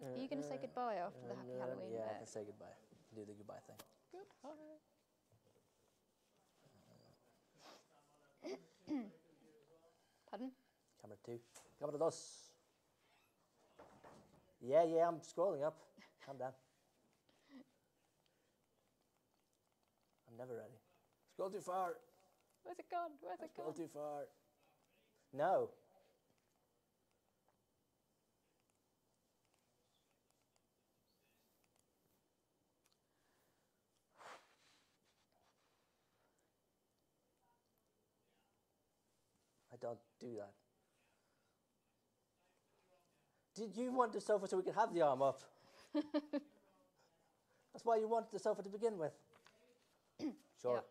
Are you going to say goodbye after the Happy Halloween Yeah, bit? I can say goodbye. Do the goodbye thing. Goodbye. Pardon? Camera 2. Camera 2. Yeah, I'm scrolling up. Calm down. I'm never ready. Scroll too far. Where's it gone? Where's it Scroll gone? too far. No. I don't do that. Did you want the sofa so we could have the arm up? That's why you wanted the sofa to begin with. Sure. Yep.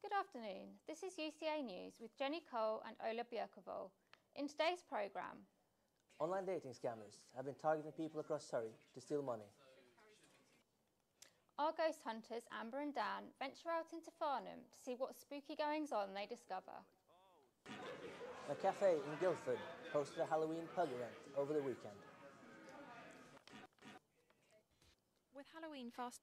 Good afternoon. This is UCA News with Jenny Cole and Ola Bjerkavold. In today's programme, Online dating scammers have been targeting people across Surrey to steal money. our ghost hunters Amber and Dan venture out into Farnham to see what spooky goings-on they discover. A cafe in Guildford hosted a Halloween pub event over the weekend. With Halloween fast.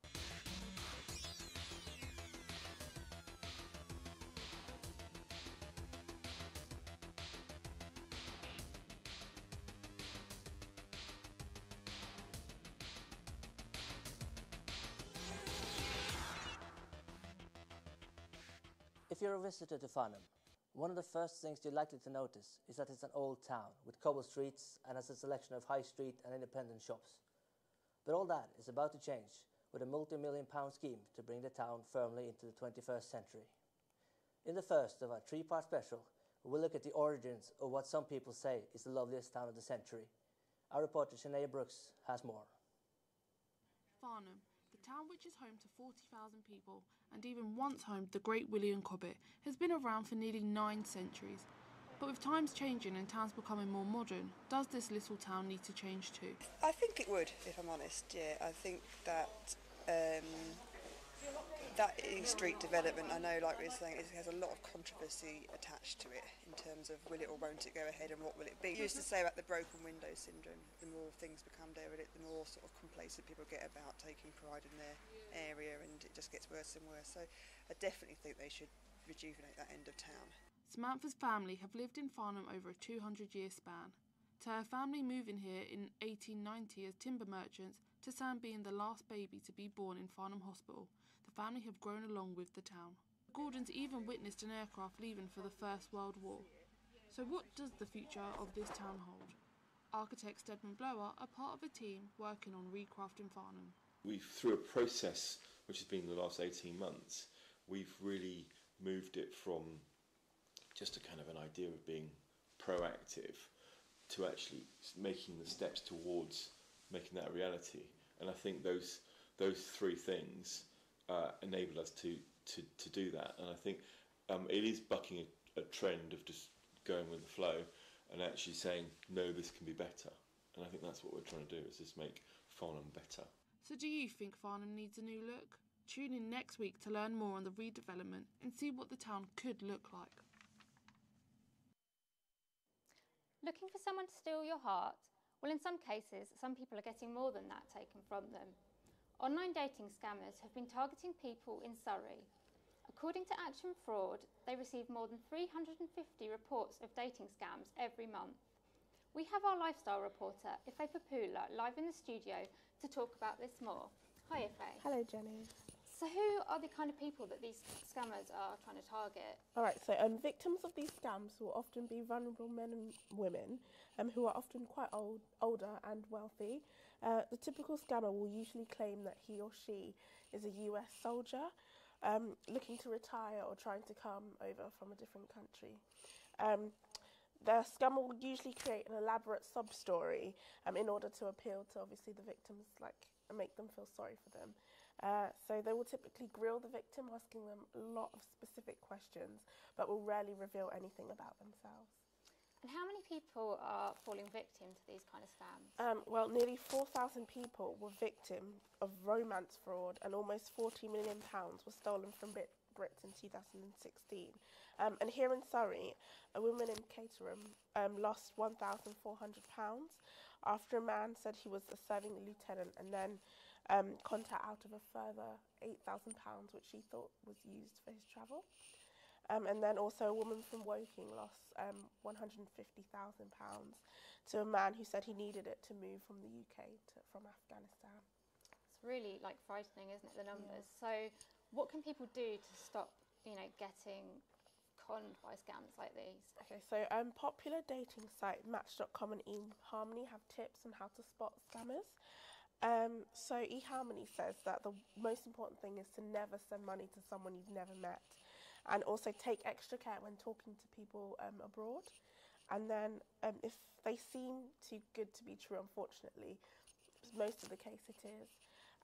If you're a visitor to Farnham, one of the first things you're likely to notice is that it's an old town with cobble streets and has a selection of high street and independent shops. But all that is about to change with a multi-million-pound scheme to bring the town firmly into the 21st century. In the first of our three-part special, we'll look at the origins of what some people say is the loveliest town of the century. Our reporter Sinead Brooks has more. Farnham, the town which is home to 40,000 people and even once home to the great William Cobbett, has been around for nearly 9 centuries. But with times changing and towns becoming more modern, does this little town need to change too? I think it would, if I'm honest, yeah. I think that that street development, I know, like we were saying, it has a lot of controversy attached to it in terms of will it or won't it go ahead and what will it be. You used to say about the broken window syndrome, the more things become derelict, the more sort of complacent people get about taking pride in their area, and it just gets worse and worse. So I definitely think they should rejuvenate that end of town. Samantha's family have lived in Farnham over a 200-year span. To her family moving here in 1890 as timber merchants, to Sam being the last baby to be born in Farnham Hospital, the family have grown along with the town. The Gordons even witnessed an aircraft leaving for the First World War. So what does the future of this town hold? Architect Stedman Blower are part of a team working on recrafting Farnham. Through a process which has been the last 18 months, we've really moved it from just a kind of an idea of being proactive to actually making the steps towards making that a reality. And I think those three things enable us to do that. And I think it is bucking a trend of just going with the flow and actually saying, no, this can be better. And I think that's what we're trying to do, is just make Farnham better. So do you think Farnham needs a new look? Tune in next week to learn more on the redevelopment and see what the town could look like. Looking for someone to steal your heart? Well, in some cases, some people are getting more than that taken from them. Online dating scammers have been targeting people in Surrey. According to Action Fraud, they receive more than 350 reports of dating scams every month. We have our lifestyle reporter, Ife Papula, live in the studio to talk about this more. Hi, Ife. Hello, Jenny. So who are the kind of people that these scammers are trying to target? All right, so victims of these scams will often be vulnerable men and women who are often quite older and wealthy. The typical scammer will usually claim that he or she is a US soldier looking to retire or trying to come over from a different country. The scammer will usually create an elaborate sub-story in order to appeal to, obviously, the victims, and make them feel sorry for them. So they will typically grill the victim, asking them a lot of specific questions, but will rarely reveal anything about themselves. And how many people are falling victim to these kind of scams? Well, nearly 4,000 people were victim of romance fraud, and almost £40 million was stolen from Brits in 2016. And here in Surrey, a woman in Caterham lost £1,400 after a man said he was serving a lieutenant and then conned her out of a further £8,000, which she thought was used for his travel. And then also a woman from Woking lost £150,000 to a man who said he needed it to move from the UK from Afghanistan. It's really frightening, isn't it, the numbers? Yeah. So what can people do to stop, getting conned by scams like these? Okay, so popular dating site Match.com and eHarmony have tips on how to spot scammers. So eHarmony says that the most important thing is to never send money to someone you've never met, and also take extra care when talking to people abroad. And then if they seem too good to be true, unfortunately, most of the case it is.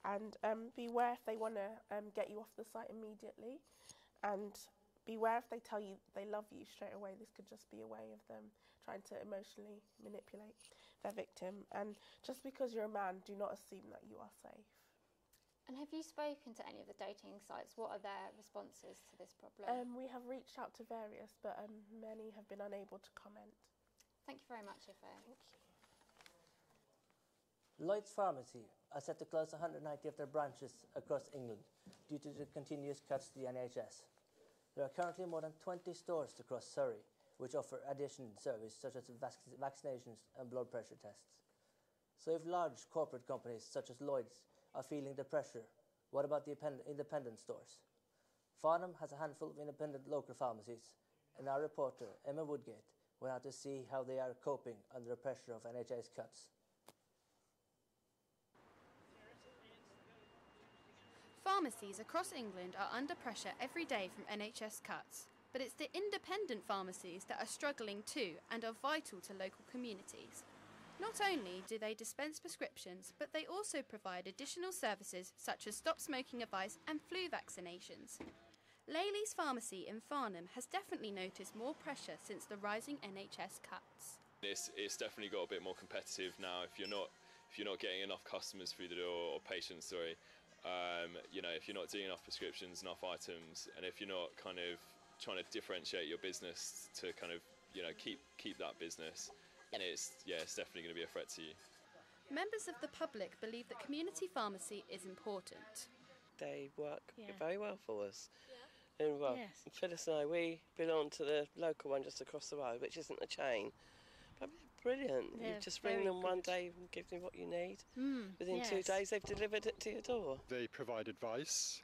And beware if they want to get you off the site immediately. And beware if they tell you they love you straight away. This could just be a way of them trying to emotionally manipulate their victim. And just because you're a man, do not assume that you are safe. And have you spoken to any of the dating sites? What are their responses to this problem? We have reached out to various, but many have been unable to comment. Thank you very much, Ife. Thank you. Lloyd's Pharmacy are set to close 190 of their branches across England due to the continuous cuts to the NHS. There are currently more than 20 stores across Surrey which offer additional services such as vaccinations and blood pressure tests. So if large corporate companies such as Lloyd's are feeling the pressure, what about the independent stores? Farnham has a handful of independent local pharmacies, and our reporter Emma Woodgate went out to see how they are coping under the pressure of NHS cuts. Pharmacies across England are under pressure every day from NHS cuts, but it's the independent pharmacies that are struggling too and are vital to local communities. Not only do they dispense prescriptions, but they also provide additional services such as stop smoking advice and flu vaccinations. Layley's Pharmacy in Farnham has definitely noticed more pressure since the rising NHS cuts. It's definitely got a bit more competitive now. If you're not getting enough customers through the door, or patients, sorry, if you're not doing enough prescriptions, enough items, and if you're not kind of trying to differentiate your business to kind of keep that business, and it's definitely going to be a threat to you. Members of the public believe that community pharmacy is important. They work very well for us. Yeah. And Phyllis and I, we belong to the local one just across the road, which isn't a chain. But brilliant. You just ring them one day and give them what you need. Within 2 days, they've delivered it to your door. They provide advice.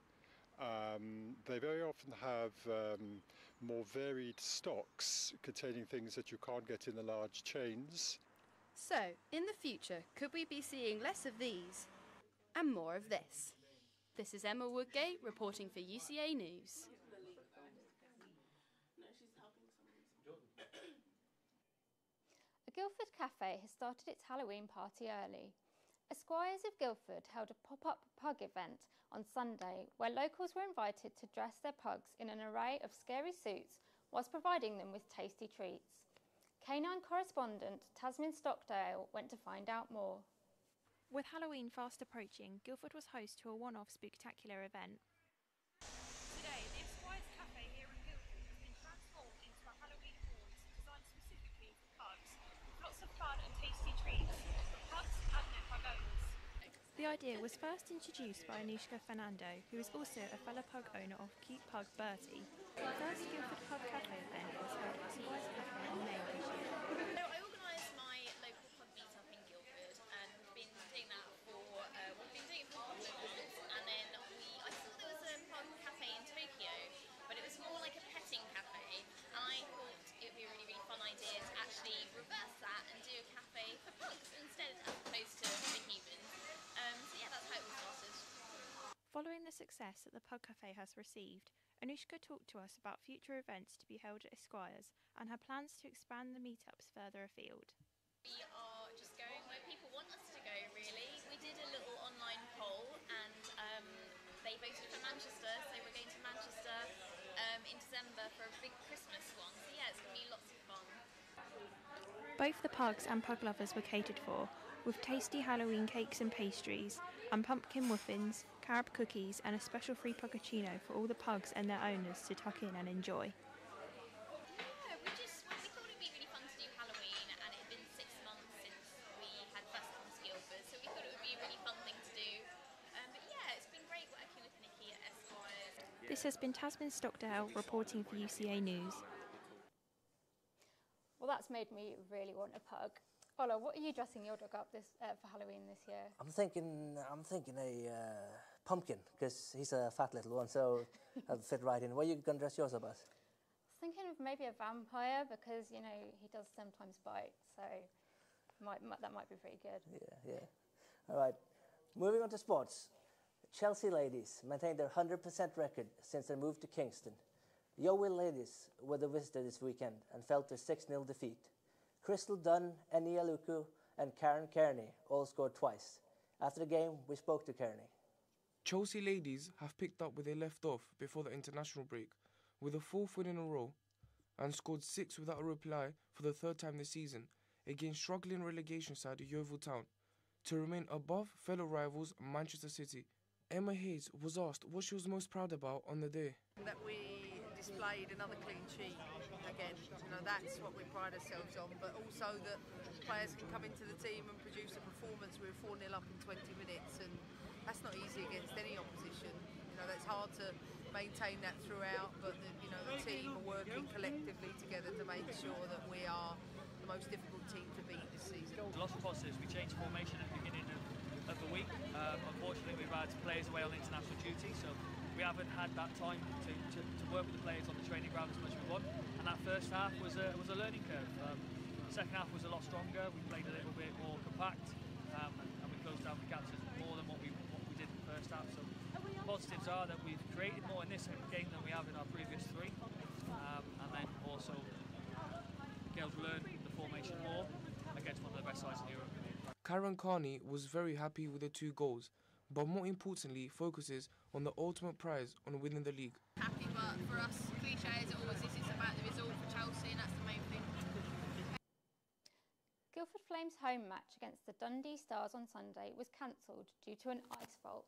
They very often have more varied stocks containing things that you can't get in the large chains. So, in the future, could we be seeing less of these and more of this? This is Emma Woodgate reporting for UCA News. A Guildford cafe has started its Halloween party early. Esquires of Guildford held a pop-up pug event on Sunday where locals were invited to dress their pugs in an array of scary suits whilst providing them with tasty treats. Canine correspondent Tasmin Stockdale went to find out more. With Halloween fast approaching, Guildford was host to a one-off spooktacular event. Today, the Esquires Cafe here in Guildford has been transformed into a Halloween haunt designed specifically for pugs, with lots of fun and tasty treats for pugs and their pug owners. The idea was first introduced by Anushka Fernando, who is also a fellow pug owner of Cute Pug Bertie. The first Guildford Pug Cafe event was held at Esquires Cafe in May this year. So I organised my local pug meet-up in Guildford, and we've been doing that for a couple of months, and then I saw there was a pug cafe in Tokyo, but it was more like a petting cafe, and I thought it would be a really, really fun idea to actually reverse that and do a cafe for pugs instead as opposed to for humans. That's how it all started. Following the success that the Pug Cafe has received, Anushka talked to us about future events to be held at Esquires and her plans to expand the meetups further afield. We are just going where people want us to go, really. We did a little online poll and they voted for Manchester, so we're going to Manchester in December for a big Christmas one. So it's going to be lots of fun. Both the pugs and pug lovers were catered for, with tasty Halloween cakes and pastries, and pumpkin muffins, carob cookies, and a special free pugacino for all the pugs and their owners to tuck in and enjoy. Yeah, we thought it'd be really fun to do Halloween, and it had been 6 months since we had first come to Guildford, so we thought it would be a really fun thing to do. But yeah, it's been great working with Nikki at Esquire. This has been Tasmin Stockdale reporting for UCA News. Well, that's made me really want a pug. Ola, what are you dressing your dog up for Halloween this year? I'm thinking a pumpkin, because he's a fat little one, so that'll fit right in. What are you going to dress yours up as? I was thinking of maybe a vampire, because, you know, he does sometimes bite, so that might be pretty good. Yeah. All right. Moving on to sports. Chelsea ladies maintained their 100% record since their move to Kingston. The Yeovil ladies were the visitor this weekend and felt their 6-0 defeat. Crystal Dunn, Eni Aluku and Karen Kearney all scored twice. After the game, we spoke to Kearney. Chelsea ladies have picked up where they left off before the international break, with a 4th win in a row, and scored 6 without a reply for the 3rd time this season against struggling relegation side Yeovil Town, to remain above fellow rivals Manchester City. Emma Hayes was asked what she was most proud about on the day. That we displayed another clean sheet again. You know, that's what we pride ourselves on, but also that players can come into the team and produce a performance. We were 4-0 up in 20 minutes, and that's not easy against any opposition. You know, that's hard to maintain that throughout, but the team are working collectively together to make sure that we are the most difficult team to beat this season. Lots of positives. We changed formation at the beginning of the week. Unfortunately, we've had players away on international duty, so we haven't had that time to work with the players on the training ground as much as we want. And that first half was a learning curve. The second half was a lot stronger. We played a little bit more compact, and we closed down the gaps more than what we did in the first half. So positives are that we've created more in this game than we have in our previous 3, and then also girls learn the formation more against one of the best sides in Europe. Karen Kearney was very happy with the 2 goals, but more importantly focuses on the ultimate prize on winning the league. Happy, but for us, cliche as it always is, it's about the result for Chelsea, and that's the main thing. Guildford Flames' home match against the Dundee Stars on Sunday was cancelled due to an ice fault.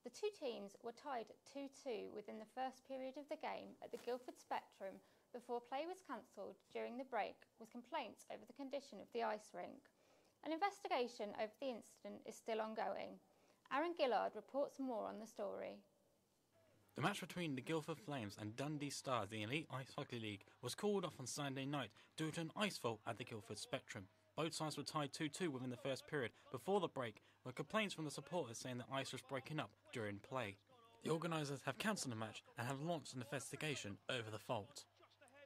The 2 teams were tied at 2-2 within the first period of the game at the Guildford Spectrum before play was cancelled during the break with complaints over the condition of the ice rink. An investigation over the incident is still ongoing. Aaron Gillard reports more on the story. The match between the Guildford Flames and Dundee Stars, the Elite Ice Hockey League, was called off on Sunday night due to an ice fault at the Guildford Spectrum. Both sides were tied 2-2 within the first period before the break, with complaints from the supporters saying the ice was breaking up during play. The organisers have cancelled the match and have launched an investigation over the fault.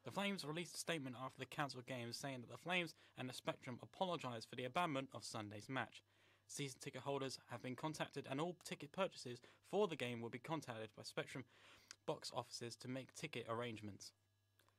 The Flames released a statement after the cancelled game saying that the Flames and the Spectrum apologised for the abandonment of Sunday's match. Season ticket holders have been contacted, and all ticket purchases for the game will be contacted by Spectrum box offices to make ticket arrangements.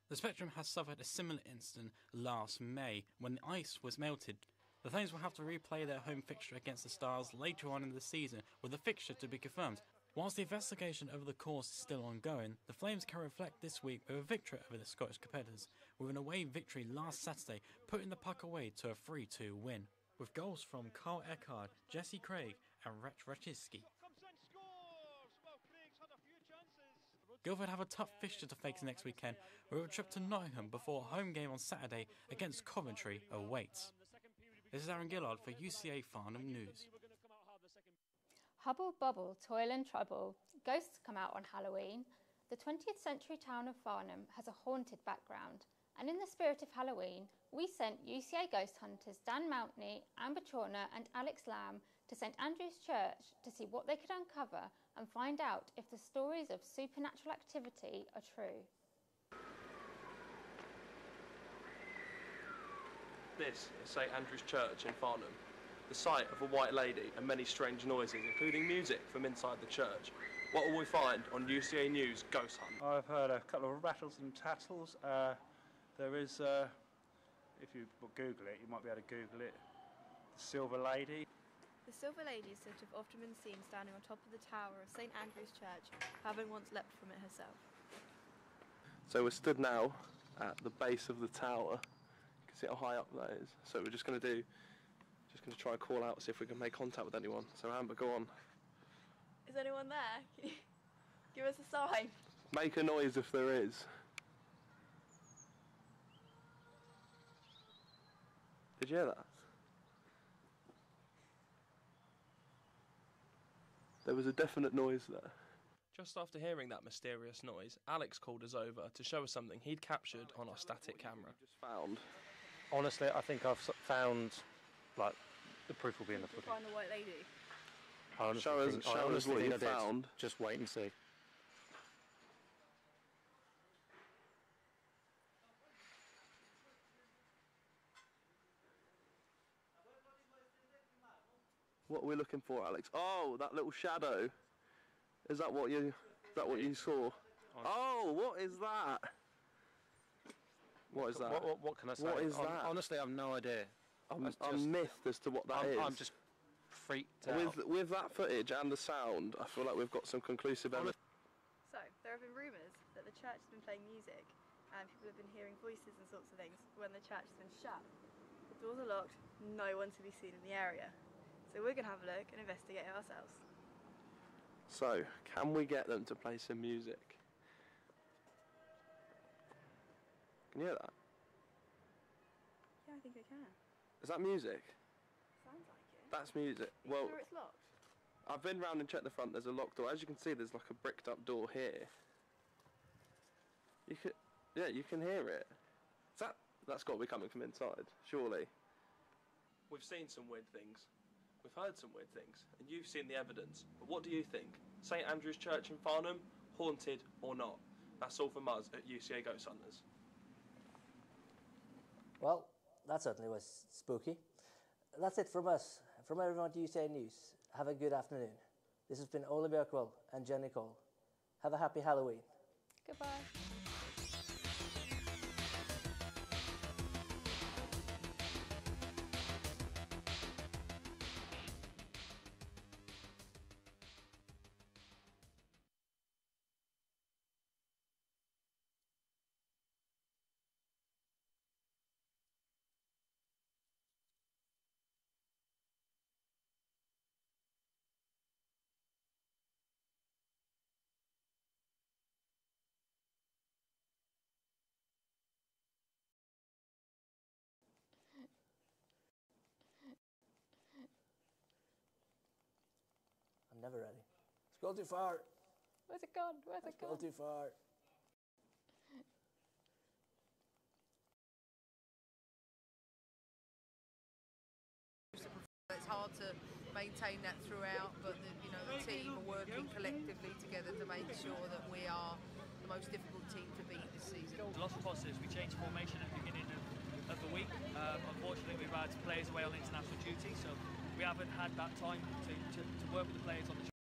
The Spectrum has suffered a similar incident last May when the ice was melted. The Flames will have to replay their home fixture against the Stars later on in the season, with the fixture to be confirmed. Whilst the investigation over the cause is still ongoing, the Flames can reflect this week with a victory over the Scottish competitors, with an away victory last Saturday, putting the puck away to a 3-2 win, with goals from Carl Eckhard, Jesse Craig and Rach Rachiski. Guildford have a tough fixture to face next weekend, with a trip to Nottingham before a home game on Saturday against Coventry awaits. This is Aaron Gillard for UCA Farnham News. Hubble, bubble, toil and trouble. Ghosts come out on Halloween. The 20th century town of Farnham has a haunted background, and in the spirit of Halloween, we sent UCA ghost hunters Dan Mountney, Amber Chorner and Alex Lamb to St Andrew's Church to see what they could uncover and find out if the stories of supernatural activity are true. This is St Andrew's Church in Farnham, the site of a white lady and many strange noises, including music from inside the church. What will we find on UCA News Ghost Hunt? I've heard a couple of rattles and tattles. There is, if you Google it, you might be able to Google it, the Silver Lady. The Silver Lady is said to have often been seen standing on top of the tower of St Andrew's Church, having once leapt from it herself. So we're stood now at the base of the tower. You can see how high up that is. So we're just going to do Just going to try and call out, see if we can make contact with anyone. So Amber, go on. Is anyone there? Can you give us a sign? Make a noise if there is. Did you hear that? There was a definite noise there. Just after hearing that mysterious noise, Alex called us over to show us something he'd captured on our static camera. Just found. Honestly, I think I've found, like, the proof will be in the Did you pudding. find the white lady? I honestly Show us- think- show I us honestly what think you I did. found. Just wait and see. What are we looking for, Alex? Oh, that little shadow. Is that what you saw? Oh, what is that? What is that? What can I say? What is that? Honestly, I've no idea. I'm miffed as to what that is. I'm just freaked out. With that footage and the sound, I feel like we've got some conclusive evidence. So, there have been rumours that the church has been playing music and people have been hearing voices and sorts of things when the church has been shut. The doors are locked, no one to be seen in the area. So we're going to have a look and investigate it ourselves. So, can we get them to play some music? Can you hear that? Yeah, I think I can. Is that music? Sounds like it. That's music. Are you Well, sure it's locked? I've been round and checked the front. There's a locked door. As you can see, there's like a bricked up door here. You can hear it. That's got to be coming from inside, surely. We've seen some weird things. We've heard some weird things, and you've seen the evidence. But what do you think? St Andrew's Church in Farnham, haunted or not? That's all from us at UCA Ghost Hunters. Well, that certainly was spooky. That's it from us. From everyone at UCA News, have a good afternoon. This has been Ole Björkvold and Jenny Cole. Have a happy Halloween. Goodbye. I'm never ready. Scroll too far. Where's it gone? Where's it Scroll gone? too far. It's hard to maintain that throughout, but the team are working collectively together to make sure that we are the most difficult team to beat this season. Lots of positives. We changed formation at the beginning of the week. Unfortunately, we've had players away on international duty, so we haven't had that time to work with the players on the